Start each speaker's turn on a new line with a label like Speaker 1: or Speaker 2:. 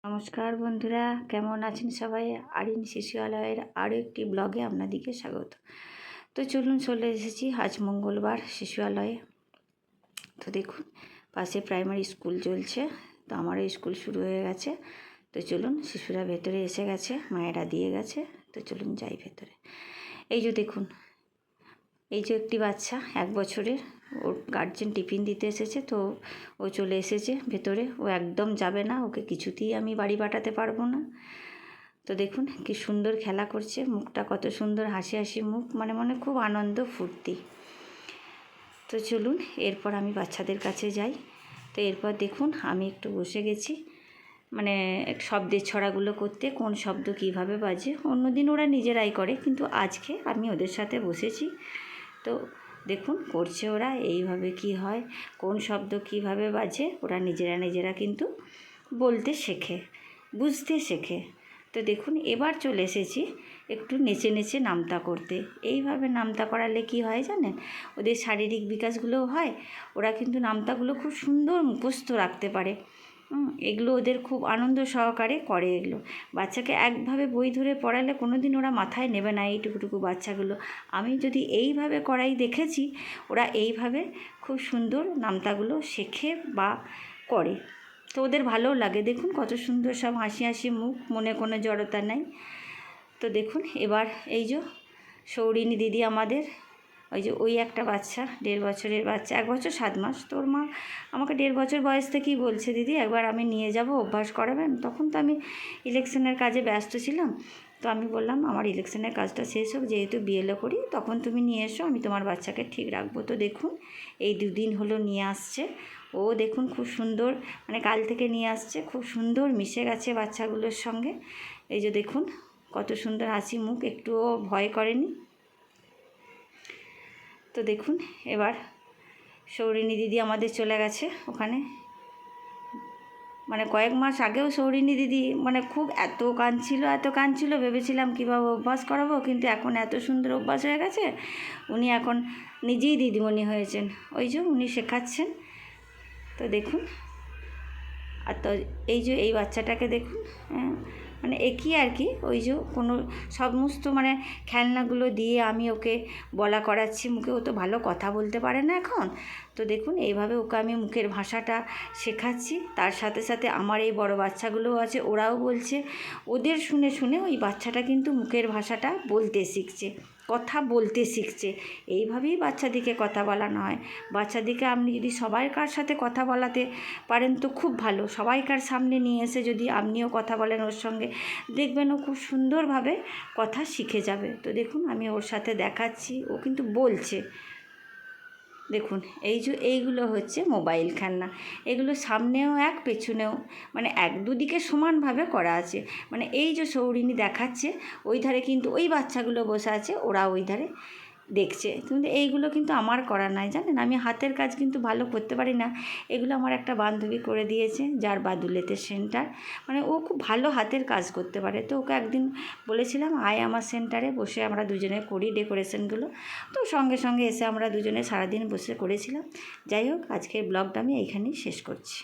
Speaker 1: নমস্কার বন্ধুরা, কেমন আছেন সবাই? আরিন শিশুআলয়ের আরও একটি ব্লগে আপনাদেরকে স্বাগত। তো চলুন, চলে এসেছি আজ মঙ্গলবার শিশুআলয়ে। তো দেখুন, পাশে প্রাইমারি স্কুল চলছে, তো আমারও স্কুল শুরু হয়ে গেছে। তো চলুন, শিশুরা ভেতরে এসে গেছে, মায়েরা দিয়ে গেছে। তো চলুন যাই ভেতরে। এই যে দেখুন, এই যে একটি বাচ্চা 1 বছরের, ওর গার্জেন টিফিন দিতে এসেছে, তো ও চলে এসেছে ভেতরে। ও একদম যাবে না, ওকে কিছুতেই আমি বাড়ি পাঠাতে পারবো না। তো দেখুন কি সুন্দর খেলা করছে, মুখটা কত সুন্দর হাসি হাসি মুখ, মনে মনে খুব আনন্দ ফুর্তি। তো চলুন এরপর আমি বাচ্চাদের কাছে যাই। তো এরপর দেখুন আমি একটু বসে গেছি, মানে শব্দের ছড়াগুলো করতে, কোন শব্দ কিভাবে বাজে। অন্যদিন ওরা নিজেরাই করে, কিন্তু আজকে আমি ওদের সাথে বসেছি। তো দেখুন করছে ওরা, এইভাবে কি হয়, কোন শব্দ কিভাবে বাজে, ওরা নিজেরা কিন্তু বলতে শেখে, বুঝতে শেখে। তো দেখুন এবার চলে এসেছি একটু নেচে নেচে নামতা করতে। এইভাবে নামতা করালে কি হয় জানেন, ওদের শারীরিক বিকাশগুলোও হয়, ওরা কিন্তু নামতাগুলো খুব সুন্দর মুখস্থ রাখতে পারে। এগুলো ওদের খুব আনন্দ সহকারে করে। এগুলো বাচ্চাকে একভাবে বই ধরে পড়ালে কোনো দিন ওরা মাথায় নেবে না, এইটুকুটুকু বাচ্চাগুলো। আমি যদি এইভাবে করাই দেখেছি, ওরা এইভাবে খুব সুন্দর নামতাগুলো শেখে বা করে। তো ওদের ভালোও লাগে, দেখুন কত সুন্দর সব হাসি হাসি মুখ, মনে কোনো জড়তা নাই। তো দেখুন এবার এই যে সৌরিনী দিদি আমাদের, ওই যে ওই একটা বাচ্চা 1.5 বছরের বাচ্চা, 1 বছর 7 মাস। তোর মা আমাকে 1.5 বছর বয়স থেকেই বলছে, দিদি একবার আমি নিয়ে যাব, অভ্যাস করাবেন। তখন তো আমি ইলেকশনের কাজে ব্যস্ত ছিলাম। তো আমি বললাম আমার ইলেকশনের কাজটা শেষ হোক, যেহেতু বিএলও করি, তখন তুমি নিয়ে এসো, আমি তোমার বাচ্চাকে ঠিক রাখবো। তো দেখুন এই 2 দিন হলো নিয়ে আসছে। ও দেখুন খুব সুন্দর, মানে কাল থেকে নিয়ে আসছে, খুব সুন্দর মিশে গেছে বাচ্চাগুলোর সঙ্গে। এই যে দেখুন কত সুন্দর হাসি মুখ, একটুও ভয় করেনি। তো দেখুন এবার সৌরিনী দিদি আমাদের চলে গেছে ওখানে। মানে কয়েক মাস আগেও সৌরিনী দিদি মানে খুব এত কাঁদছিল, ভেবেছিলাম কীভাবে অভ্যাস করাবো, কিন্তু এখন এত সুন্দর অভ্যাস হয়ে গেছে। উনি এখন নিজেই দিদিমণি হয়েছেন, ওই যে উনি শেখাচ্ছেন। তো দেখুন, আর তো এই যে এই বাচ্চাটাকে দেখুন, মানে একই আর কি, ওই যে কোনো সমস্ত মানে খেলনাগুলো দিয়ে আমি ওকে বলা করাচ্ছি মুখে। ও তো ভালো কথা বলতে পারে না এখন। তো দেখুন এইভাবে ওকে আমি মুখের ভাষাটা শেখাচ্ছি। তার সাথে সাথে আমার এই বড় বাচ্চাগুলোও আছে, ওরাও বলছে। ওদের শুনে শুনে ওই বাচ্চাটা কিন্তু মুখের ভাষাটা বলতে শিখছে, কথা বলতে শিখছে। এইভাবেই বাচ্চাদিকে কথা বলানো হয়। বাচ্চাদিকে আপনি যদি সবাইকার সাথে কথা বলাতে পারেন তো খুব ভালো। সবাইকার সামনে নিয়ে এসে যদি আপনিও কথা বলেন ওর সঙ্গে, দেখবেন ও খুব সুন্দরভাবে কথা শিখে যাবে। তো দেখুন আমি ওর সাথে দেখাচ্ছি, ও কিন্তু বলছে। দেখুন এই যে এইগুলো হচ্ছে মোবাইল খেলনা, এগুলো সামনেও এক পেছনেও, মানে 1-2 দিকে সমানভাবে করা আছে। মানে এই যে সৌরিনী দেখাচ্ছে, ওই ধারে কিন্তু ওই বাচ্চাগুলো বসে আছে, ওরা ওই ধারে দেখছে। কিন্তু এইগুলো কিন্তু আমার করা নাই জানেন, আমি হাতের কাজ কিন্তু ভালো করতে পারি না। এগুলো আমার একটা বান্ধবী করে দিয়েছে, যার বাদুলেতে সেন্টার, মানে ও খুব ভালো হাতের কাজ করতে পারে। তো ওকে একদিন বলেছিলাম আয় আমার সেন্টারে, বসে আমরা দুজনে করি ডেকোরেশনগুলো। তো সঙ্গে সঙ্গে এসে আমরা দুজনে সারাদিন বসে করেছিলাম। যাই হোক, আজকের ব্লগটা আমি এইখানেই শেষ করছি।